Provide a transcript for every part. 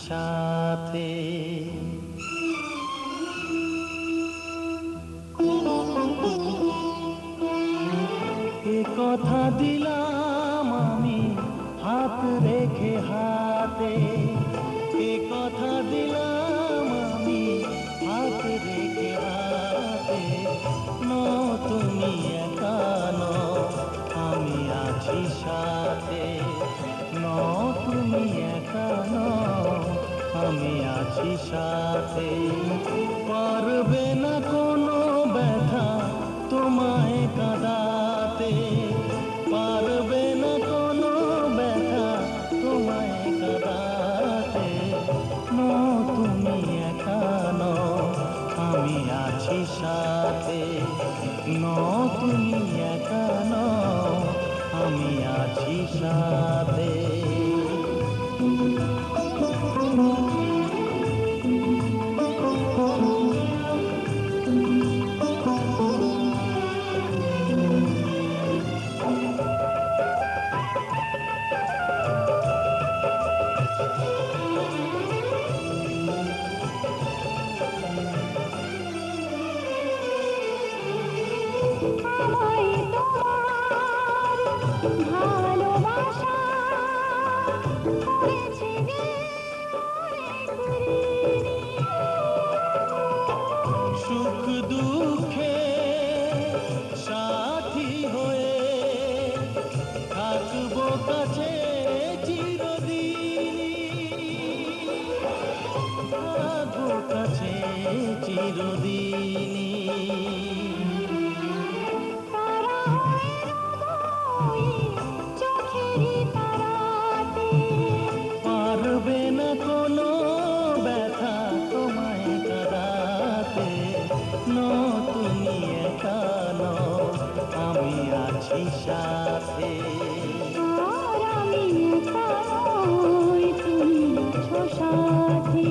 সাথে এ কথা দিলাম আমি হাত রেখে হাতে, এ কথা দিলাম আমি হাত রেখে হাতে। নো তুমি একা নও, আমি আছি সাথে। নো তুমি একা নও, আমি আছি সাথে। পারবে না কোনো ব্যথা তোমায় কাঁদাতে, পারবে না কোনো ব্যথা তোমায় কাঁদাতে। নো তুমি একা নও, আমি আছি সাথে। নো তুমি একা নও, আমি আছি সাথে। ভালোবাসা করেছে রে সুখ দুঃখে সাথী হয়ে থাকবো কাছে চিরদিন, থাকবো কাছে চিরদিন। চোখেরই তারাতে পারবে না কোনো ব্যথা তোমায় কাঁদাতে, তুমি একা নও, আমি আছি সাথে। আর আমি একা নই, তুমি আছো সাথে।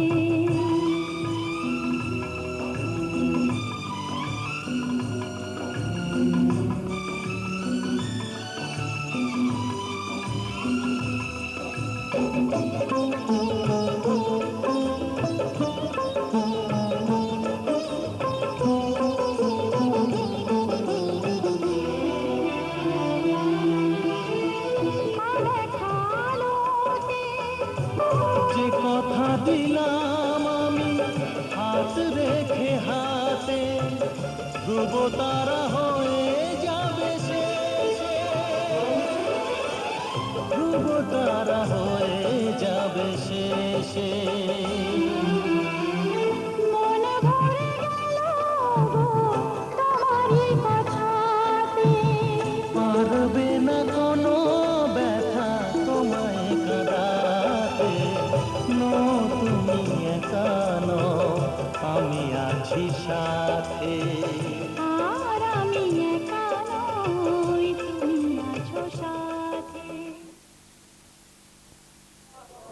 যে কথা দিলাম আমি হাত রেখে হাতে, ধ্রুব তারা হয়ে যাবে শেষে, ধ্রুব তারা হয়ে যাবে শেষে। মন ভরে গেল তোমারই কথাতে, পারবে না কোনো ব্যথা তোমায় কাঁদাতে, তুমি একা নও, আমি আছি সাথে। আর আমি একা নই, তুমি আছো সাথে।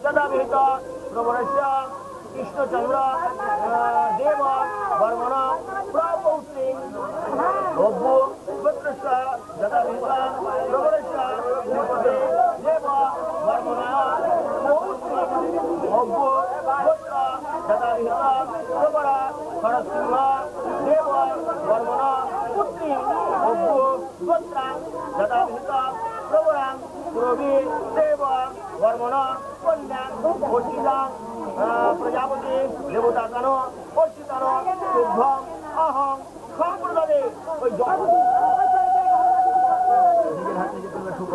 যথাবিহিত প্রবণস্য কৃষ্ণচন্দ্র দেব বর্মণ প্রপৌত্রী ভব্য পুত্রস্য যথাবিহিত প্রবণস্য নিপদে দেব বর্মণ পৌত্রী ভব্য পুত্র যথাবিহিত প্রবণ খরসিংহ দেব বর্মণ পুত্রী ভব্য পুত্র যথাবিহিত প্রবণ পুরবী দেব বর্মণ কন্যা অর্চিতাং প্রজাপতি দেবতাকান অর্চিতান শুভ্রম অহং সম্প্রদায়ে ওই নিজের হাত নিজে তুলবে শুভ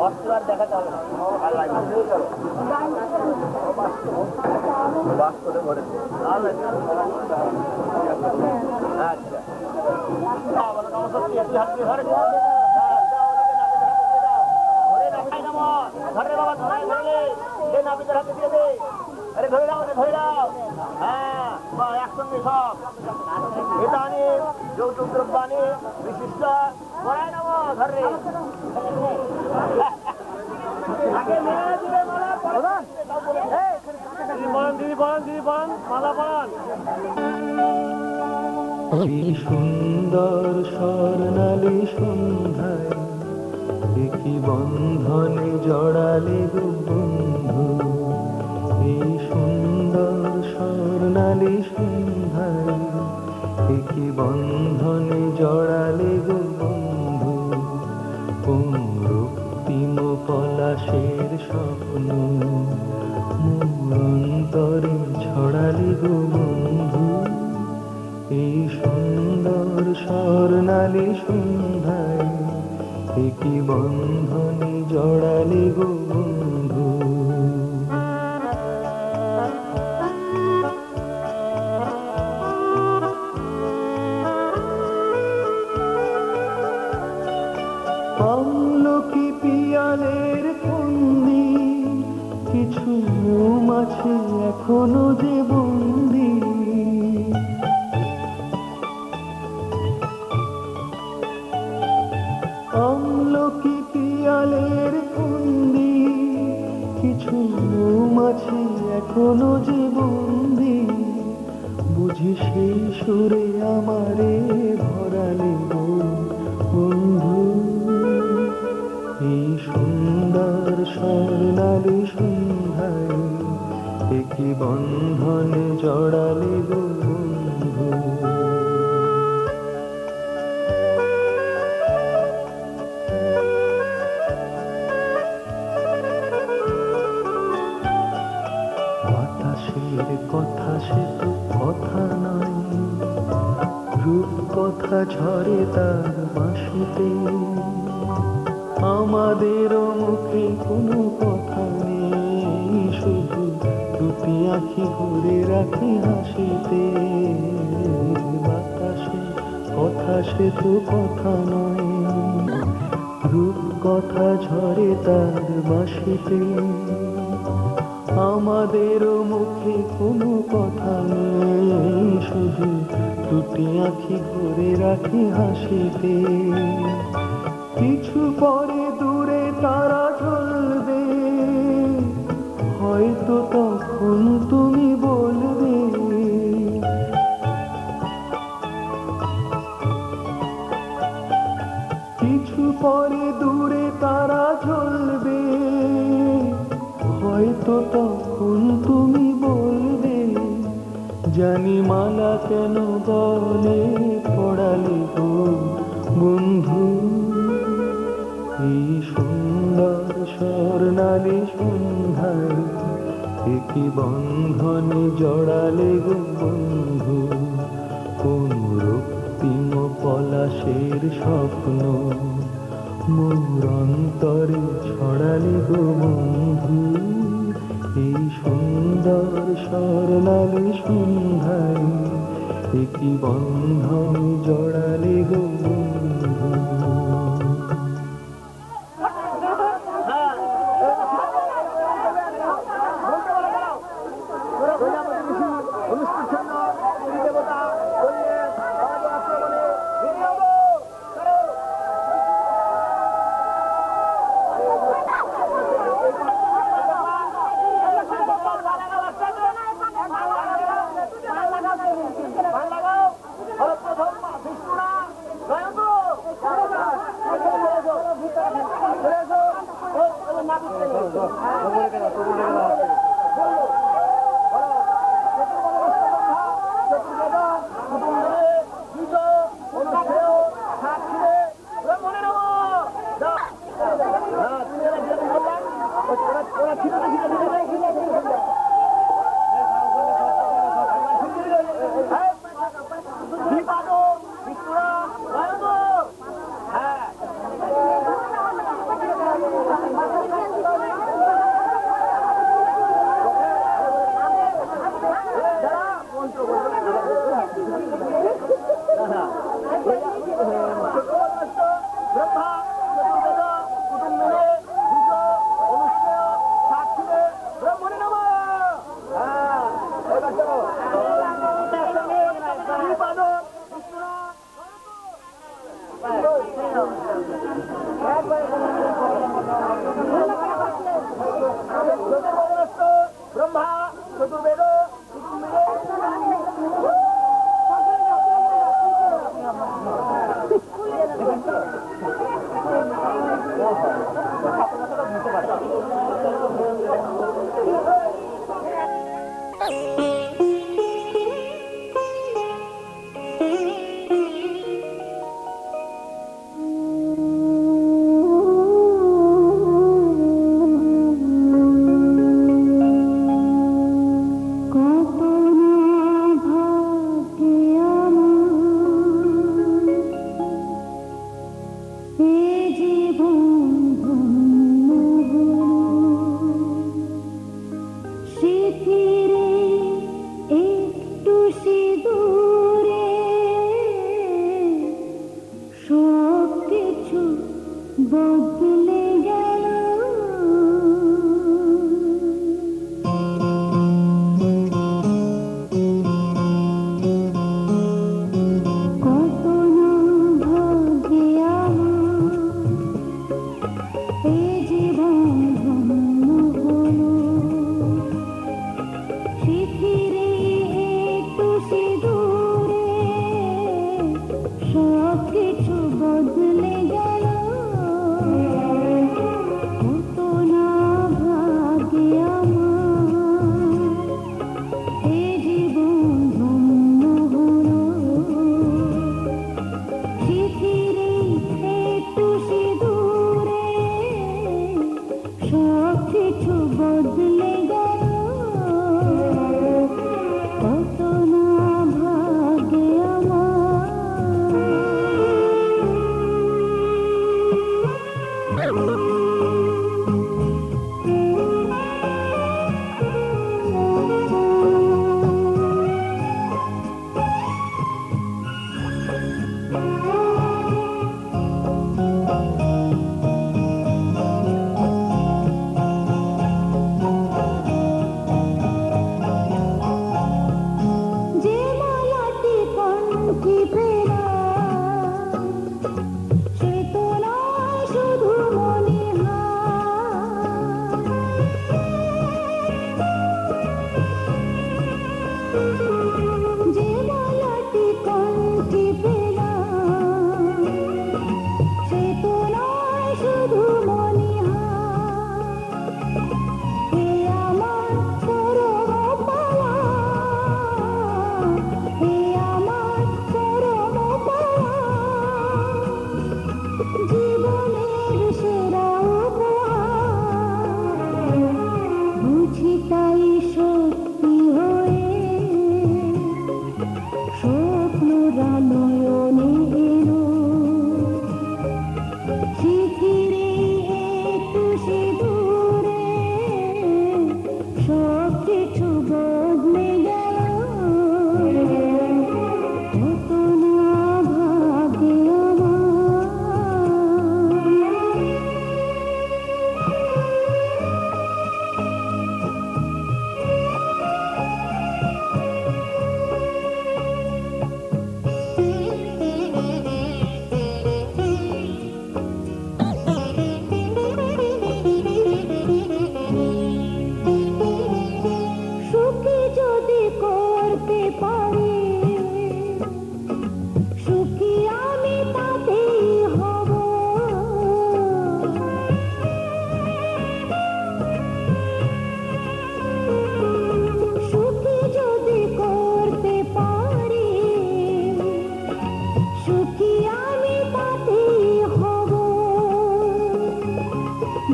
অস্ত্র আর দেখাতে হবে বাস করে ঘরে আচ্ছা নমস্তে তুই হাত দিয়ে ধরে ধরে বাবা ধরলে নাবিদের হাতে দিয়ে দে। আরে ধরে দাও হ্যাঁ বা একসঙ্গে সব এটা আনি যৌতুক দ্রব্য আনি বিশিষ্ট বড়াই নাম ধরে দিদি বলেন মালা বলেন। এই সুন্দর স্বর্ণালী সন্ধ্যায় কি বন্ধনে জড়ালে গো বন্ধু, এই সুন্দর স্বর্ণালী সন্ধ্যায় কি বন্ধনে জড়ালে গো বন্ধু, কোন রক্তিম পলাশের স্বপ্ন মোর অন্তরে ছড়ালে গো বন্ধু, এই সুন্দর স্বর্ণালী সন্ধ্যায় কি বন্ধনে জড়ালে গো বন্ধু। আমলকি পিয়ালের ফন্দি কিছু মৌমাছি এখনো যে বন্দি, আমলকি পিয়ালের ফন্দি কিছু মৌমাছি এখনো যে বন্দি, বুঝি সেই সুরে আমারে ভরালে গো বন্ধু, এই সুন্দর স্বর্ণালী সন্ধ্যায় একই বন্ধনে জড়ালে গো বন্ধু। বাতাসের কথা সে তো কথা নয়, রূপ কথা ঝরে তার বাঁশিতে। আমাদেরও মুখে কোনো কথা নেই, শুধু দুটি আঁখি ভরে রাখি হাসিতে। বাতাসে কথা সে তো কথা নয়, রূপ কথা ঝরে তার বাঁশিতে। আমাদেরও মুখে কোনো কথা নেই, শুধু দুটি আঁখি ভরে রাখি হাসিতে। কিছু পরে দূরে তারা জ্বলবে, হয়তো তখন তুমি বলবে কিছু পরে দূরে তারা জ্বলবে, হয়তো তখন তুমি বলবে জানি মালা কেন বলে পড়ালে গো বন্ধু। এই সুন্দর স্বর্ণালী সন্ধ্যায় একই বন্ধনে জড়ালে গো বন্ধু। কোন রক্তিম পলাশের স্বপ্ন মোর অন্তরে ছড়ালে গো বন্ধু। এই সুন্দর স্বর্ণালী সন্ধ্যায় একই বন্ধনে জড়ালে গো বন্ধু।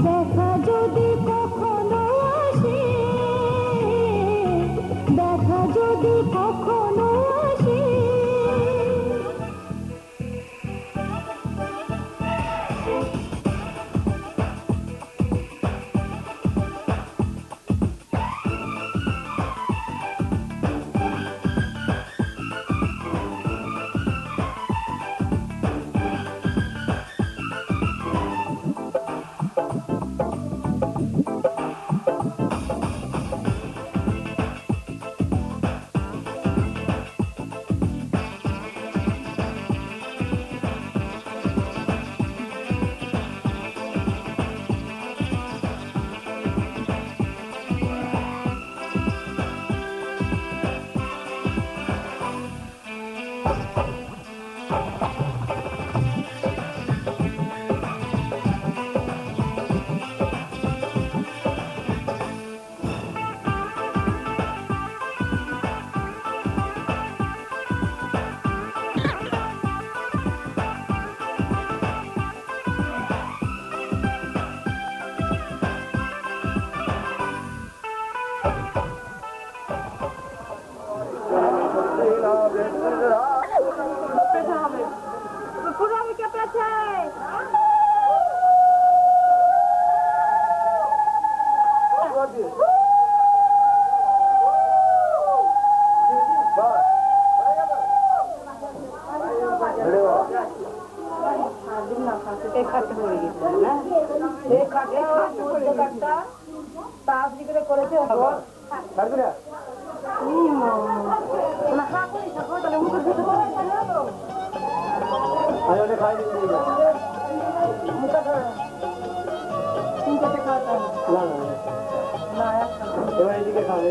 দেখা যদি কখনো আসে, দেখা যদি কখনো আসে, পুরোহিতকে পেয়েছে। এবার এদিকে খাওয়া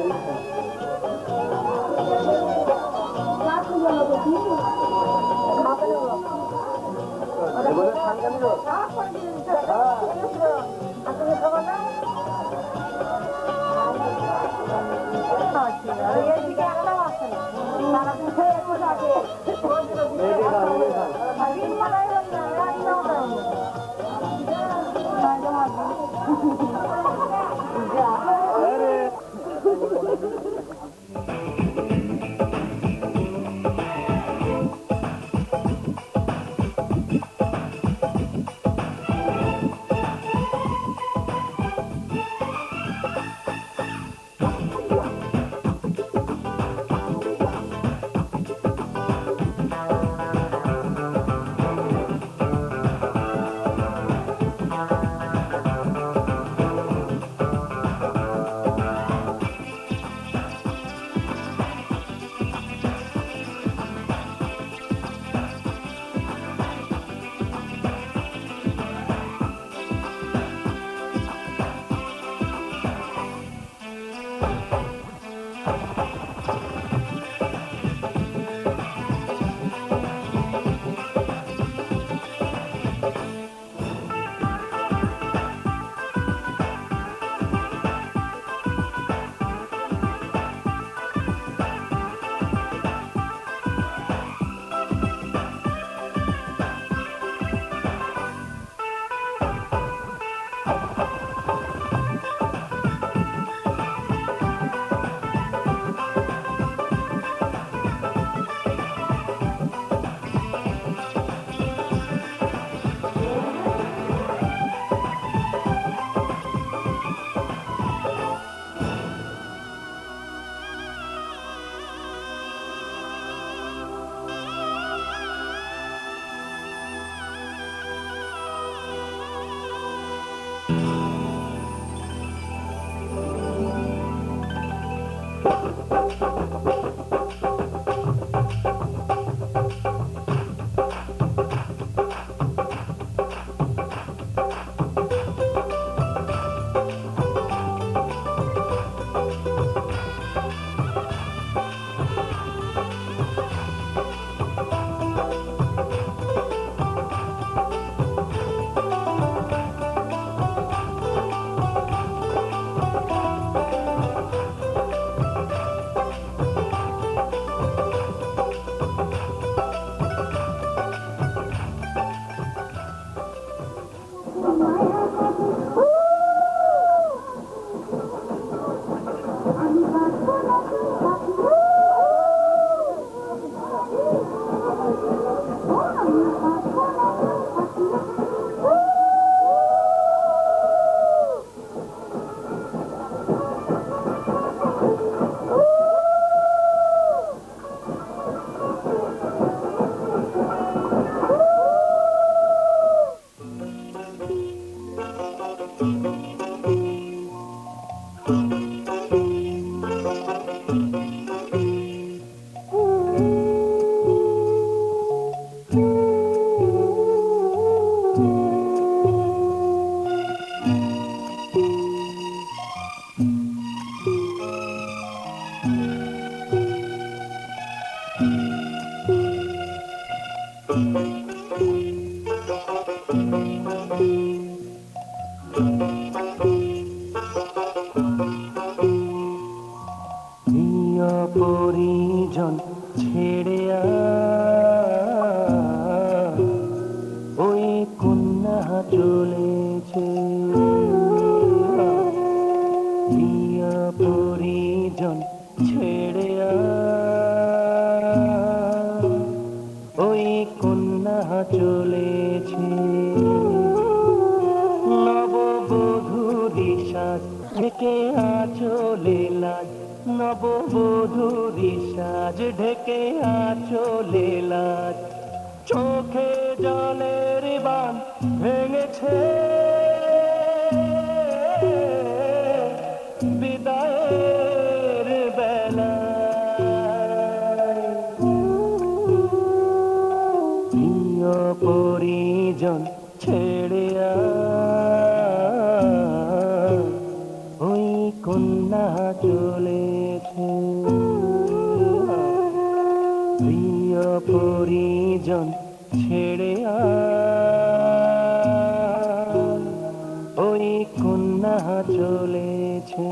প্রিয় পরিজন ছেড়ে আয়, ওই কন্যা চলেছে। প্রিয় পরিজন ছেড়ে আয়, ওই কন্যা চলেছে। নববধূরি সাজ ঢেকে আঁচলে লাজ, নববধূরি সাজ ঢেকে আঁচলে লাজ, চোখে জলের বান ভেঙেছে। বিদায়ের বেলায় প্রিয় পরিজন ছেড়ে আয়, ওই কন্যা চলেছে। প্রিয় পরিজন ছেড়ে আয়, ওই কন্যা চলেছে।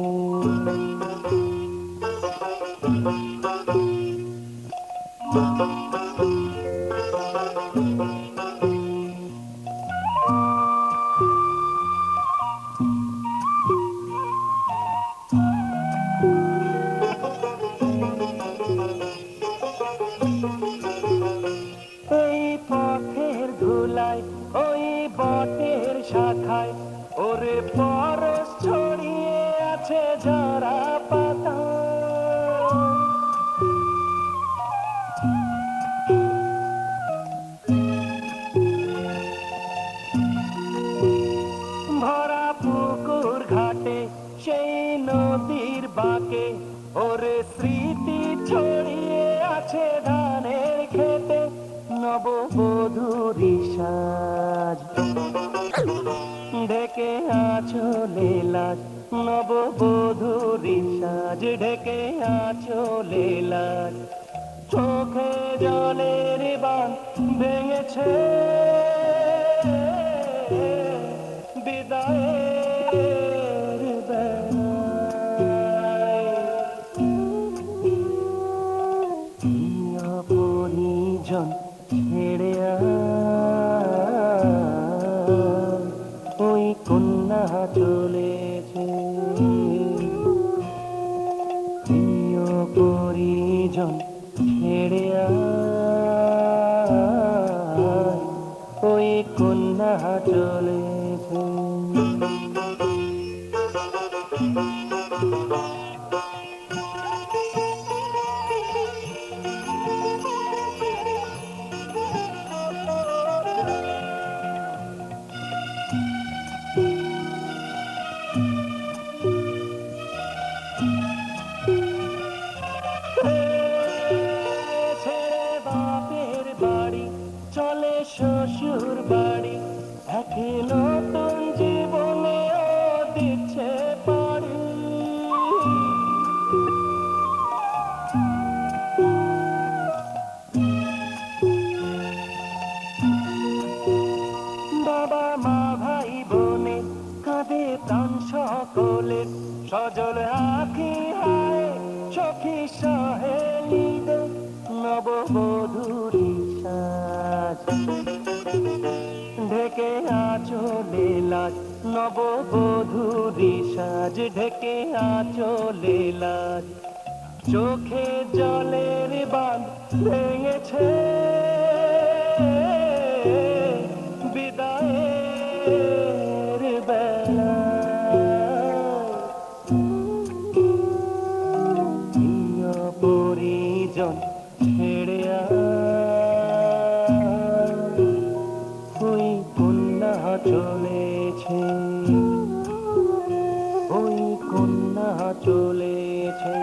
এই পথের ধুলায় ওই বটের শাখায় ওরে পরশ ছড়িয়ে আছে ঝরা পাতা। ভরা পুকুর ঘাটে সেই নদীর বাঁকে ওরে স্মৃতি ছড়িয়ে আছে ধানের খেতে। নববধূরি সাজ ঢেকে আঁচলে লাজ, নববধূরি সাজ ঢেকে আঁচলে লাজ, চোখে জলের বান ভেঙেছে। বিদায়ের বেলায় প্রিয় পরিজন ছেড়ে আয়, ওই কন্যা চলেছে। প্রিয় পরিজন ছেড়ে আয়, ওই কন্যা চলেছে। ছেড়ে বাপের বাড়ি চলে শ্বশুর বাড়ি, এক নতুন জীবনে ও দিচ্ছে পাড়ি। বাবা মা ভাই বোনে কাঁদে প্রাণ সকলের, সজল আঁখি হায় সখী সহেলিদের। নববধূরি সাজ ঢেকে আঁচলে লাজ, নববধূরি সাজ ঢেকে আঁচলে লাজ, চোখে জলের বাঁধ ভেঙেছে। বিদায়ের বেলায় প্রিয় পরিজন ছেড়ে আয়, ওই কন্যা চলেছে। ওই কন্যা চলেছে।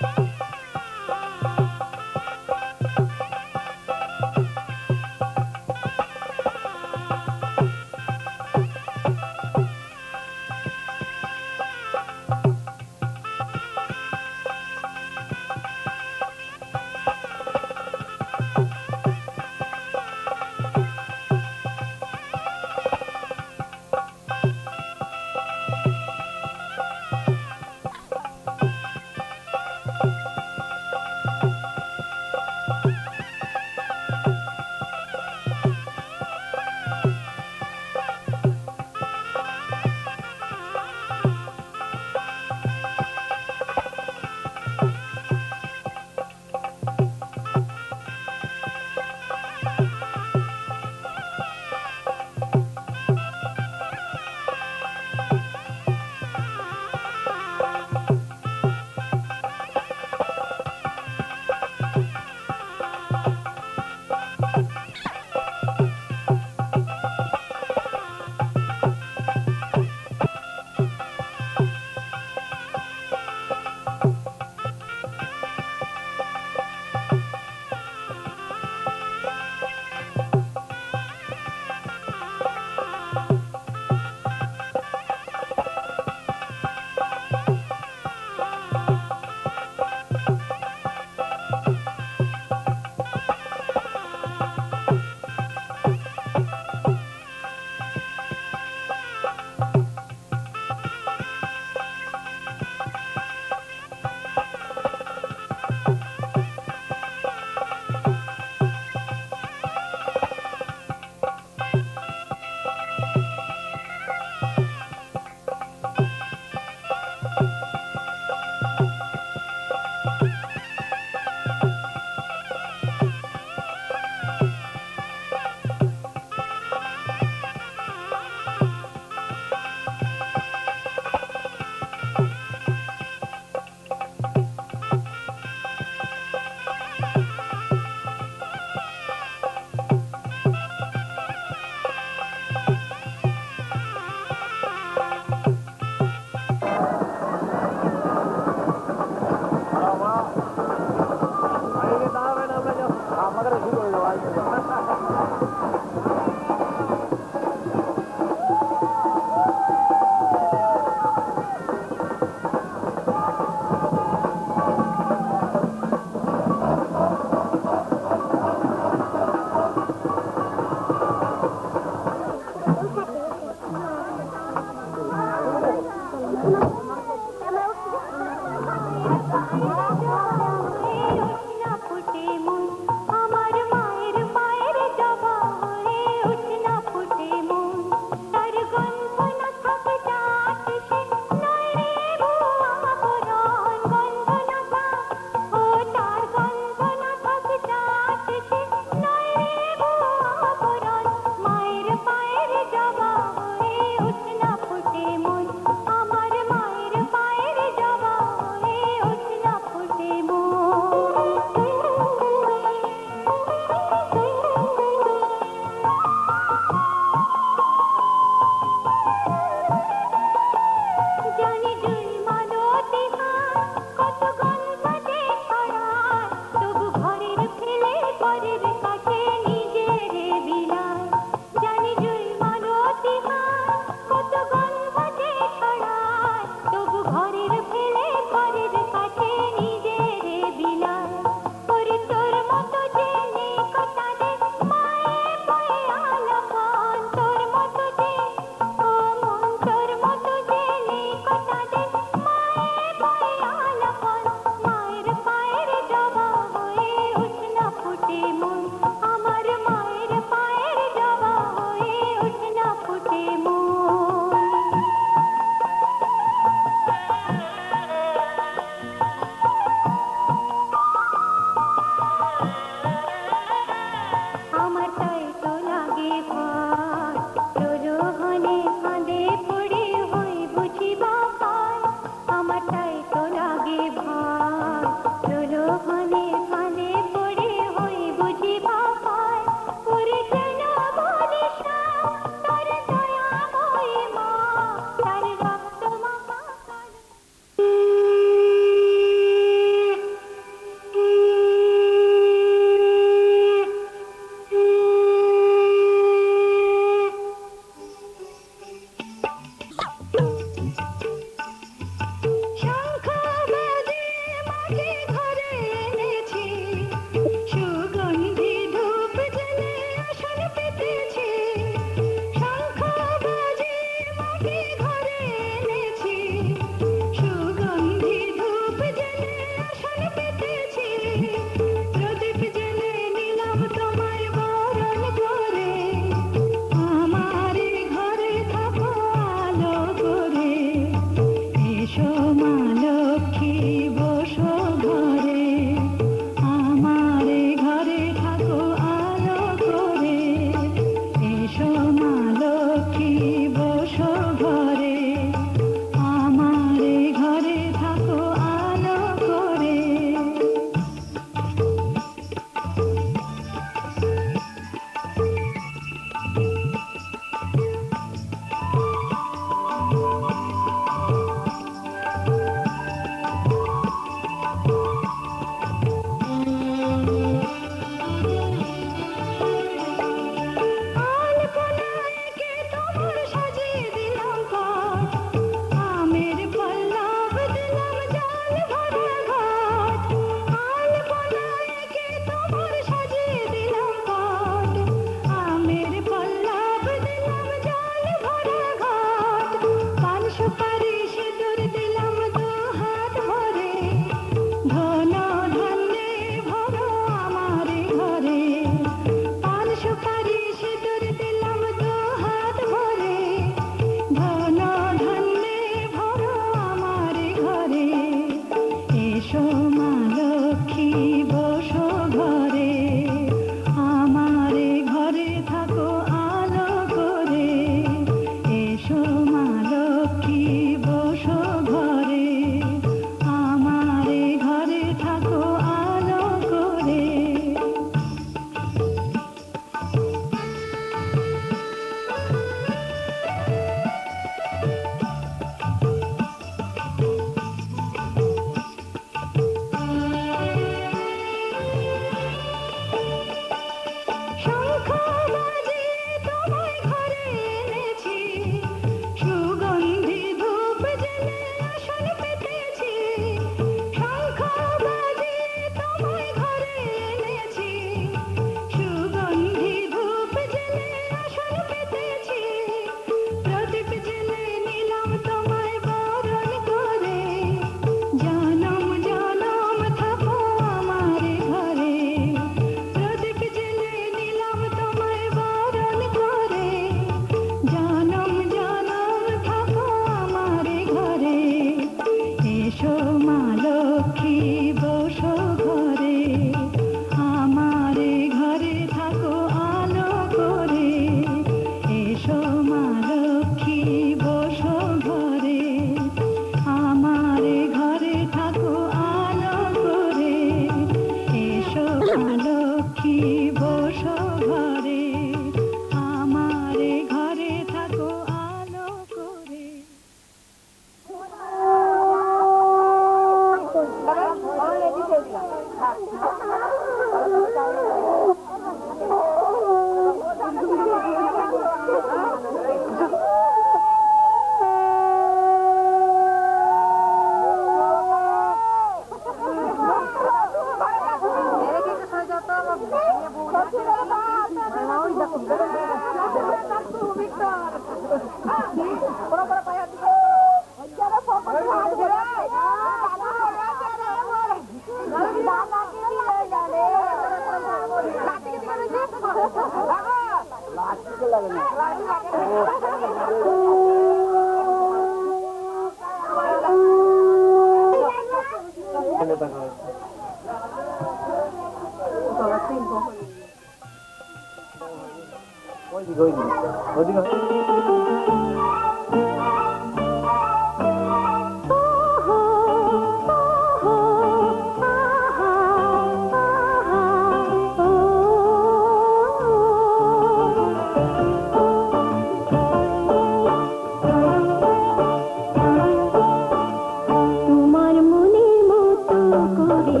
তোমার মনের মতো করে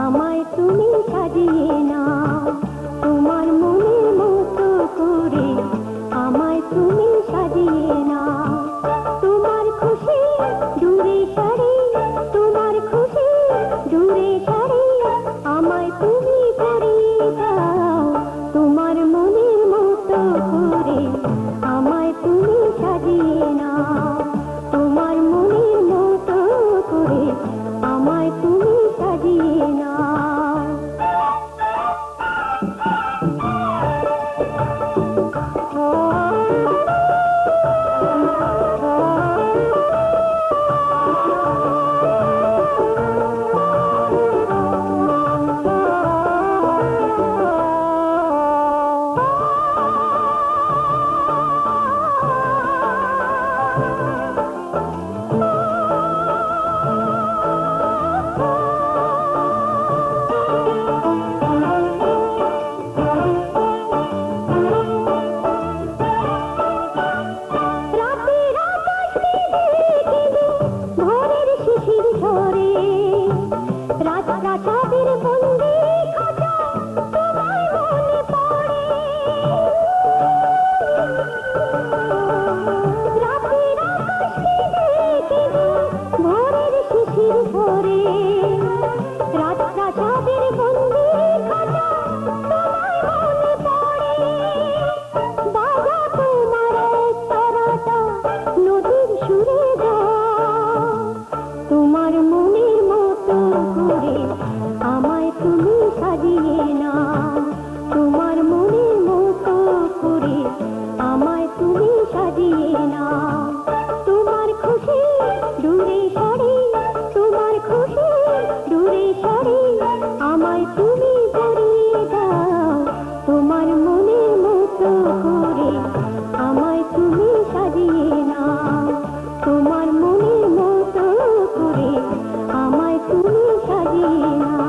আমায় তুমি সাজিয়ে নাও, তোমার মনের মতো করে আমায় তুমি সাজিয়ে নাও। তোমার খুশি দূরে সারি, তোমার খুশি দূরে সারি আমায় তুমি পরিয়ে দাও। তোমার মনের মতো করে আমায় তুমি সাজিয়ে নাও, তোমার মনের মতো করে আমায় তুমি সাজিয়ে নাও। রাতের আকাশ মেঘে ভোরের শিশির ঝরে, রাত প্রাসাদের বন্দি খাঁচা তোমার মনে পড়ে। রাতের আকাশ মেঘে ভোরের শিশির ঝরে, রাত প্রাসাদের বন্দি খাঁচা তোমার মনে পড়ে। বাবা তোমার এক তারাটা নদীর সুরে গাও, তোমার মনের মতো করে আমায় তুমি সাজিয়ে নাও, তোমার মনের মতো করে আমায় তুমি সাজিয়ে নাও। তোমার খুশি দূরে সারি, তোমার খুশি দূরে সারি আমায় তুমি পরিয়ে দাও। তোমার মনের মতো করে আমায় তুমি সাজিয়ে নাও, তোমার মনের মতো করে আমায় তুমি সাজিয়ে নাও।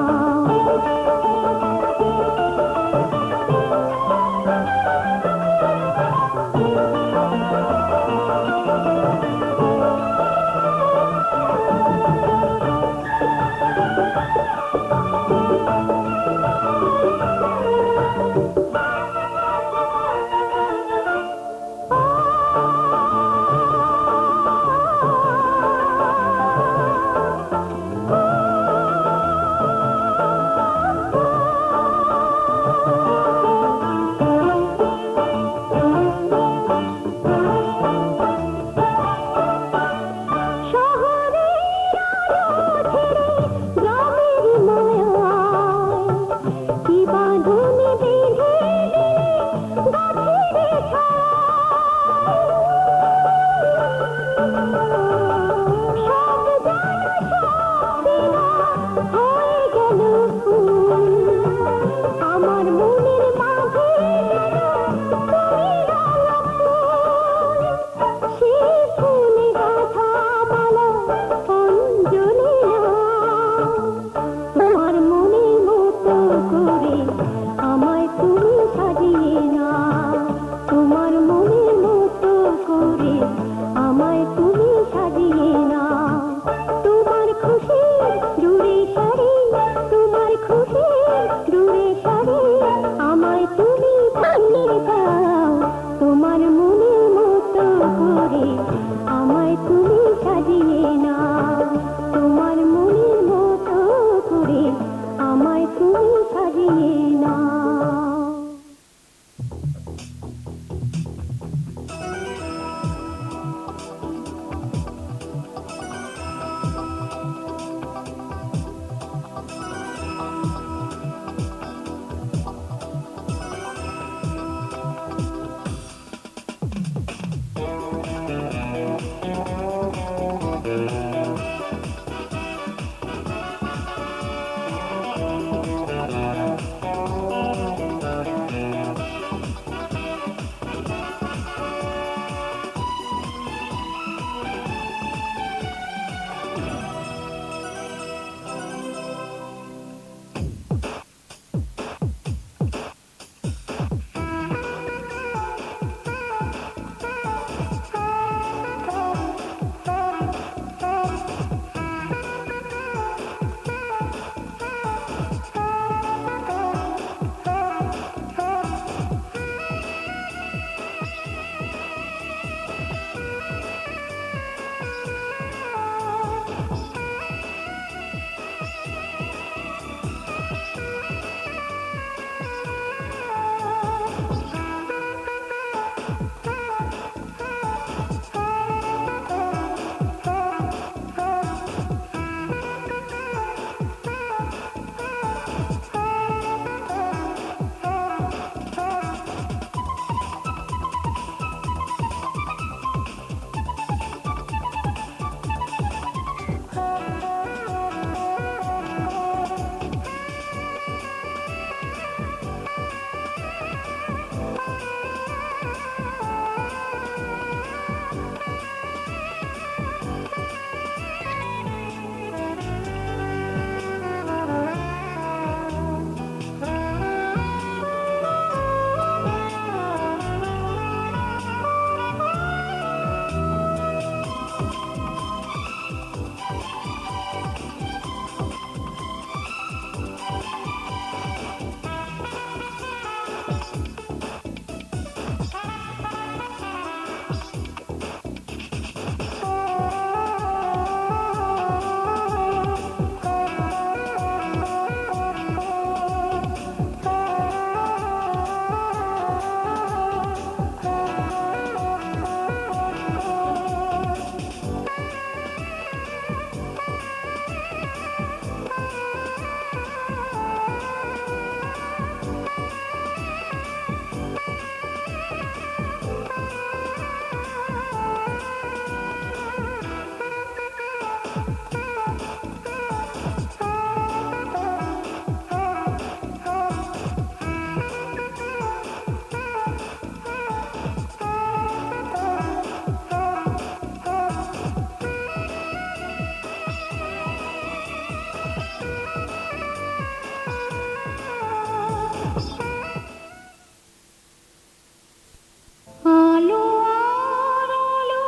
আলো আর আলো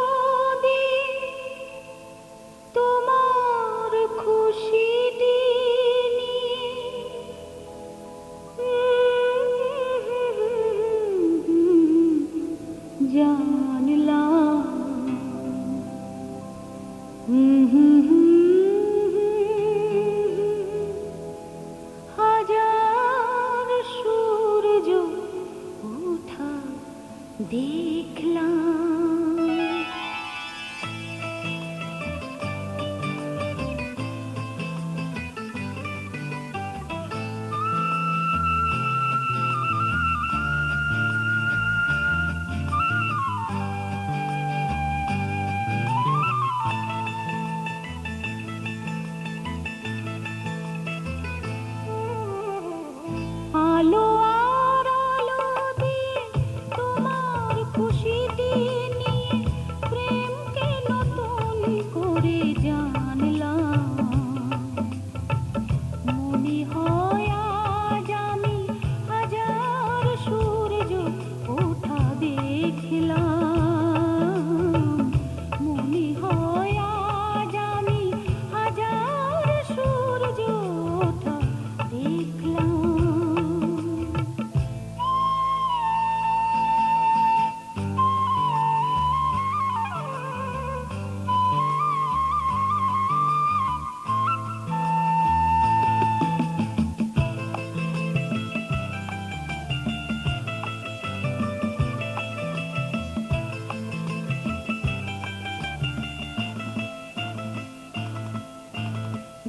দিয়ে তোমার খুশিটি নিয়ে জানলাম হাজার সূর্য ওঠা দেখলাম। আলো আর আলো দিয়ে তোমার খুশিটি নিয়ে প্রেমকে নতুন করে জানলাম। মনে হয় আজ আমি হাজার সূর্য ওঠা দেখলাম। মনে হয় আজ আমি হাজার সূর্য ওঠা দেখলাম।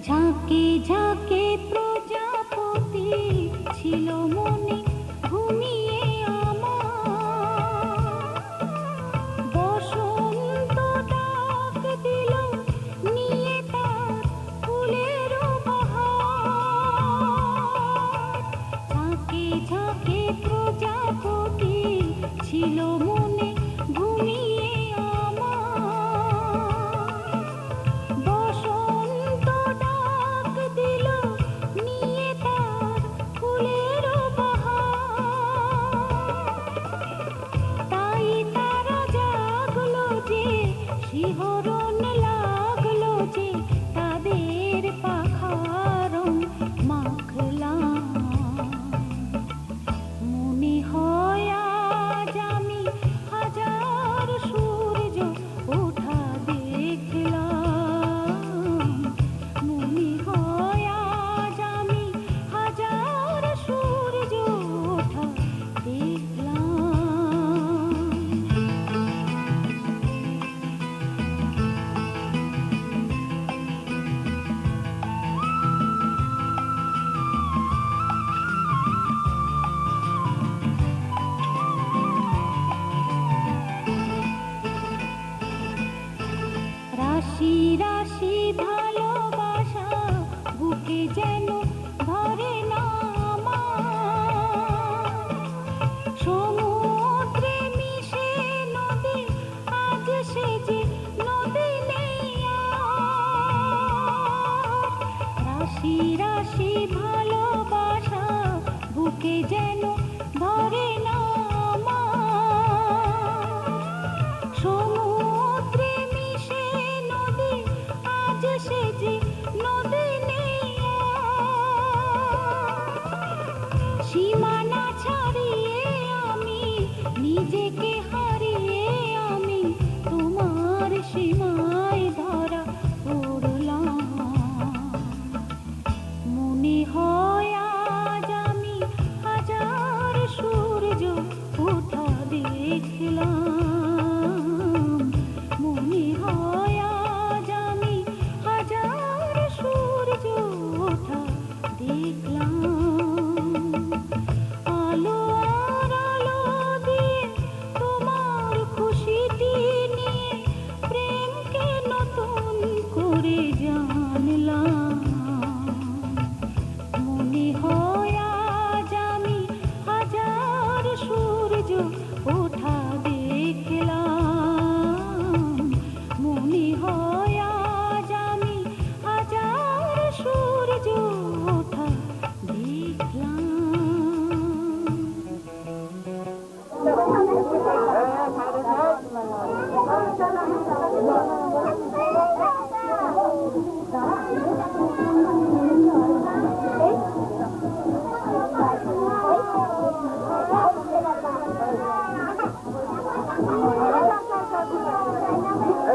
ঝাঁকে ঝাঁকে প্রজাপতি ছিল মনে ঘুমিয়ে আমার। বসন্ত ডাক দিল নিয়ে তার ফুলের বাহার। ঝাঁকে ঝাঁকে প্রজাপতি ছিল মনে ঘুমিয়ে আমার। বসন্ত ডাক দিল নিয়ে তার ফুলের বাহার। তাই তারা জাগলো যে শিহরণ লাগলো যে তাদের পাখার মাখলাম। মনে হয় আজ আমি হাজার সূর্য ওঠা দেখলাম। মনে হয় আজ আমি হাজার সূর্য ওঠা দেখলাম। রাশি রাশি ভালোবাসা বুকে যেন ধরে না আমার। সমুদ্রে মিশে নদী আজ সে যে নদী নেই আর। রাশি রাশি ভালোবাসা বুকে যেন ধরে না আমার। সমুদ্রে মিশে নদী আজ সে যে নদী নেই আর। সীমানা ছাড়িয়ে আমি নিজেকে হারিয়ে আমি তোমার সীমায় ধরা পড়লাম। মনে হয় আজ আমি হাজার সূর্য ওঠা দেখলাম। মনে হয় আজ আমি হাজার সূর্য ওঠা দেখলাম। আলো আর আলো দিয়ে তোমার খুশিটি নিয়ে প্রেমকে নতুন করে জানলাম। মনে হয় আজ আমি হাজার সূর্য ওঠা দেখলাম।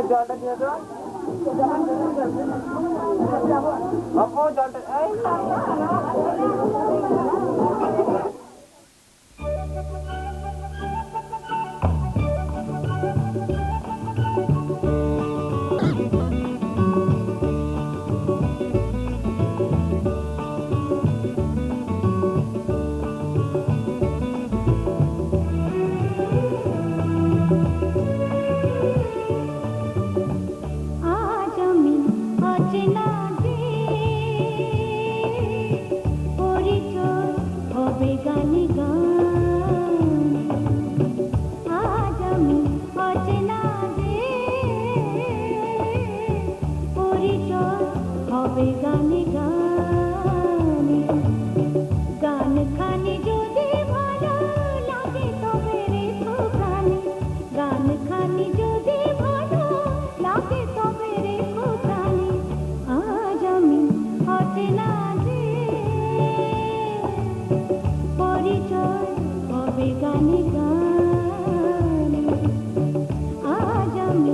জলটা দিয়ে তো অপু জলটা এই আজ আমি অচেনা যে পরিচয় হবে গানে গান। আজ আমি অচেনা যে পরিচয় হবে গানে গানে। গান খানি যদি ভালো লাগে তবে রেখো প্রাণে। গান খানি যদি ভালো লাগে তবে রেখো প্রাণে। আজ আমি অচেনা যে পরিচয় হবে গানে গানে। আজ আমি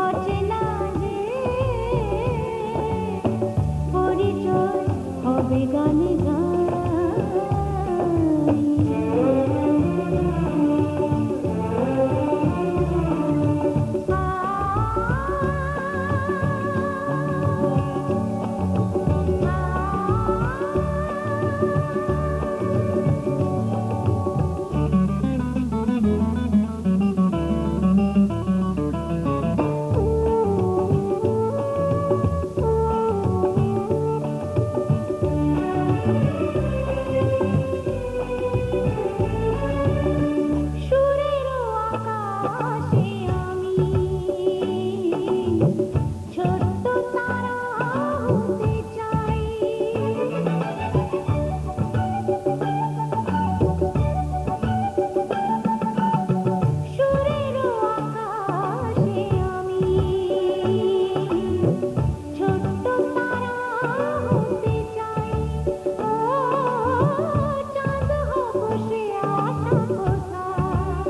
অচেনা যে পরিচয় হবে গানে গানে। সুরেরও আকাশে আমি ছোট্ট তারা হতে চাই। সুরেরও আকাশে আমি ছোট্ট তারা হতে চাই। ও চাঁদ হব সে আশা কোথায়।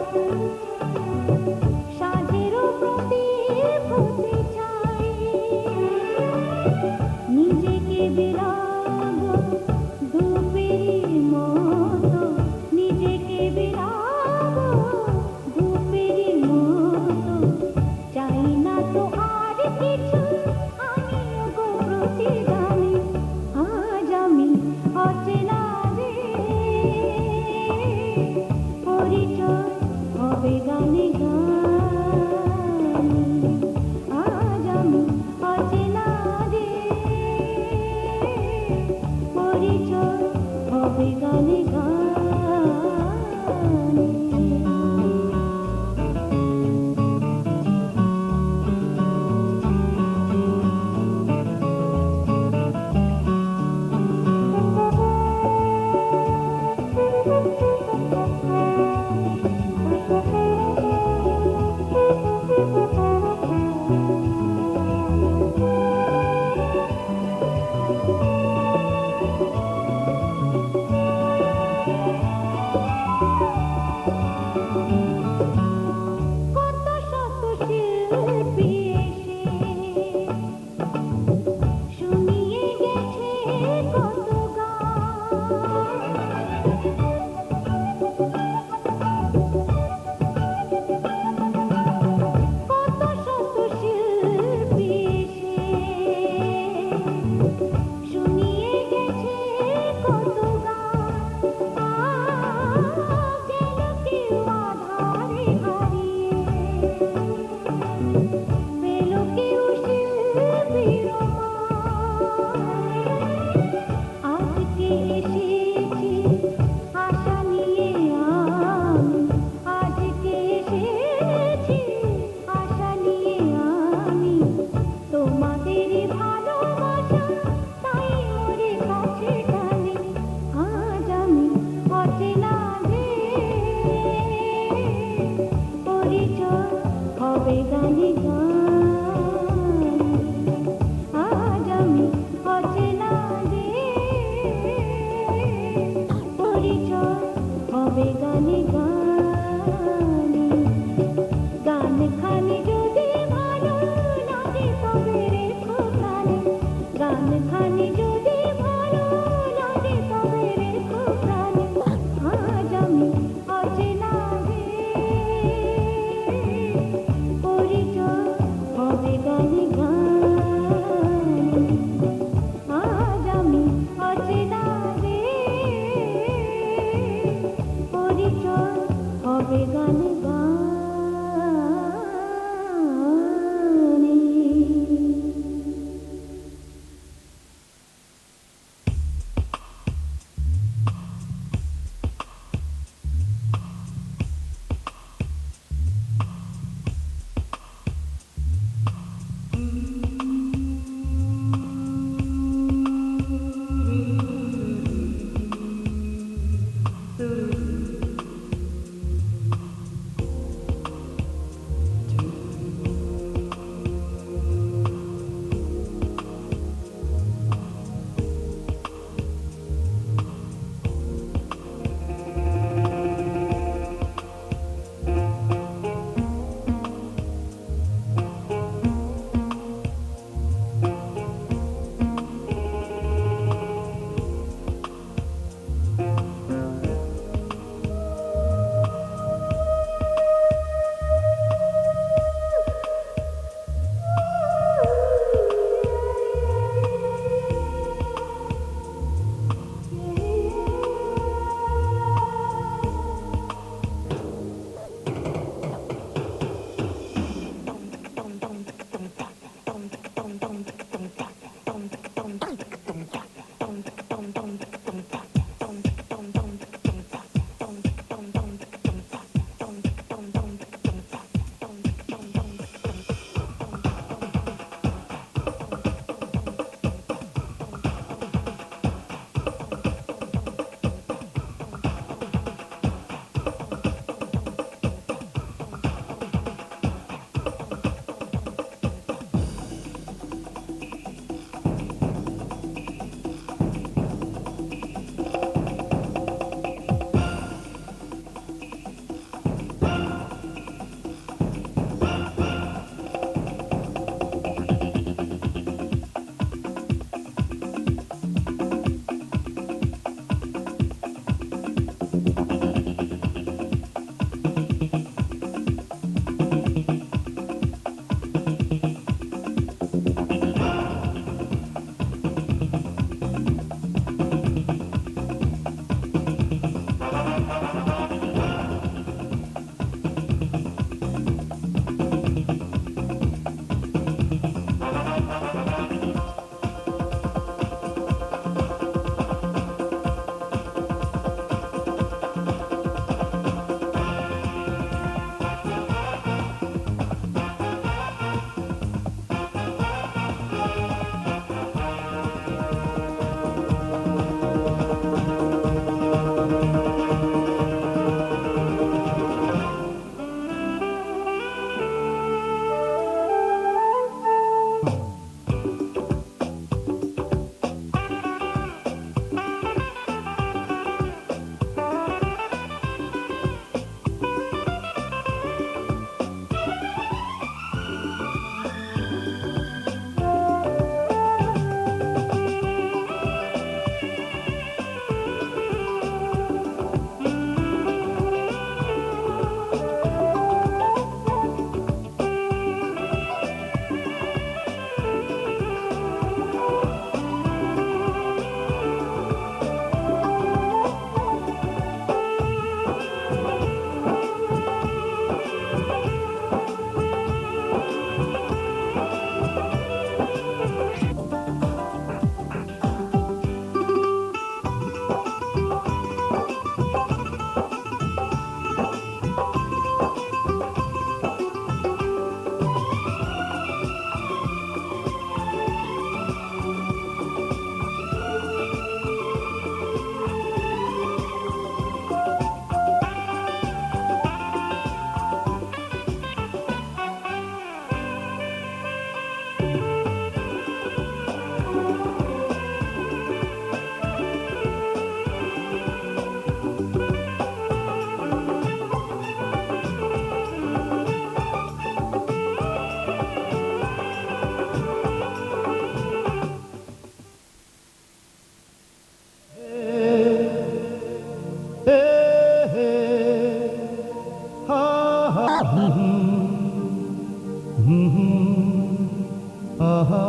আহা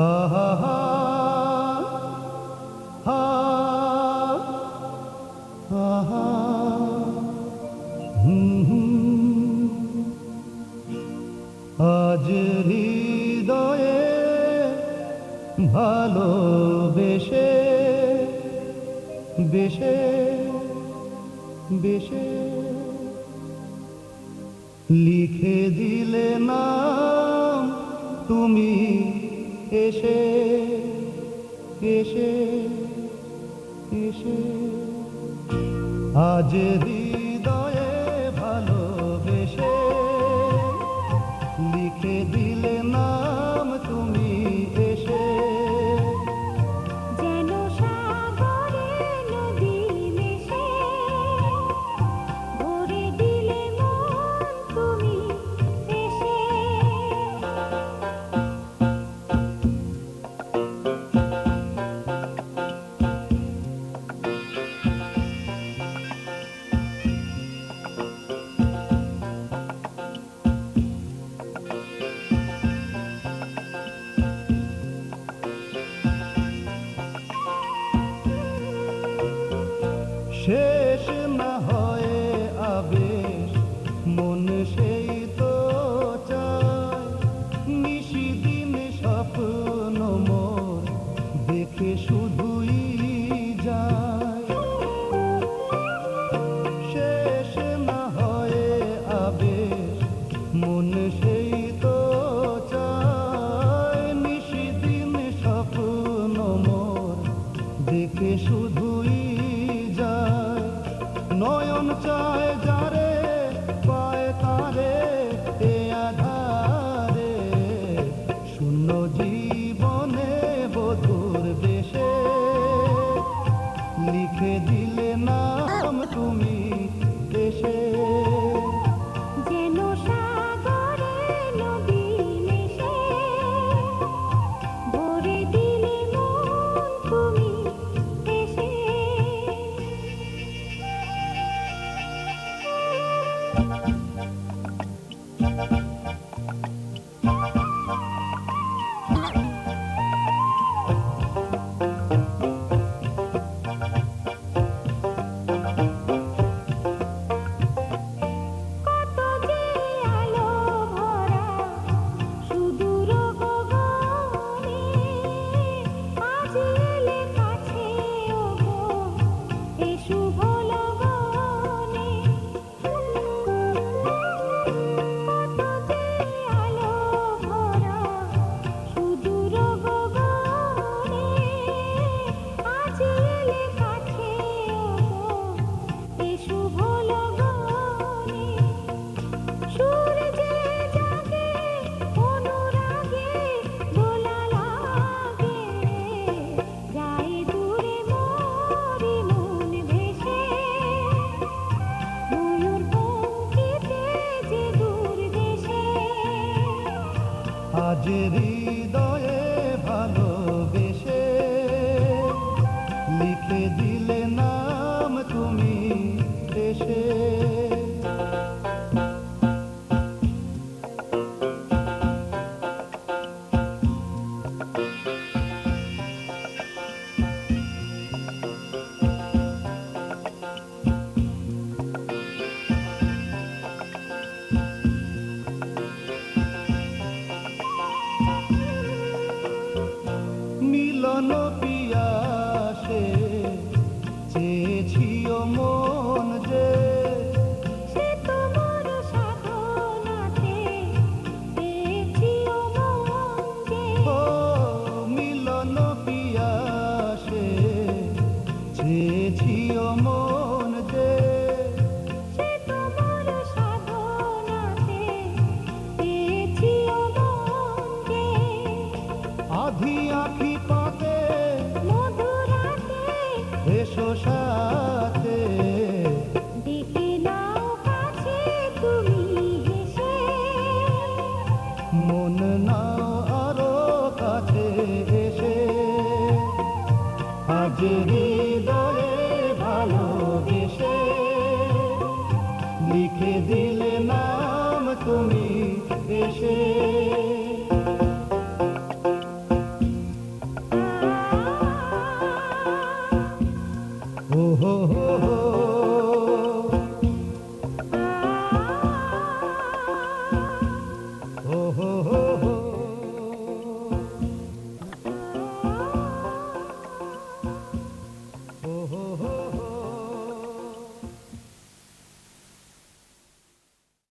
আহা আহা আজ হৃদয়ে ভালোবেসে বেশে বেশে লিখে দিলে নাম তুমি এসে এসে এসে আজ হৃদয়ে ভালোবেসে লিখে দিলে নাম তুমি এসে যেন সাগরে নদী মিশে ভরে দিলে মন তুমি এসে শেষ না হয় আবেশ মন সেই তো চায় নিশিদিন স্বপ্ন মোর দেখে শুধুই যায় শেষ না হয় আবেশ মন সেই তো চায় নিশিদিন স্বপ্ন মোর দেখে শুধুই যায় নয়ন চায় যারে পায় তারে এ আধারে শূন্য জীবনে বধুর বেশে লিখে দিলে নাম তুমি এসে যেন সাগরে নদী মিশে ভরে দিলে মন তুমি এসে কত যে আলো ভরা সুদূর গগনে আজ এলে কাছে ওগো এ শুভ লগনে কত যে আলো ভরা সুদূর গগনে আজ এলে কাছে ওগো এ শুভ লগনে সূর্যে জাগে অনুরাগে দোলা লাগে যায় দূরে মোরি মন ভেসে ময়ূর পঙ্খিতে যে দূর দেশে আজ হৃদয়ে ভালোবেসে লিখে দিলে নাম তুমি এসে মিলন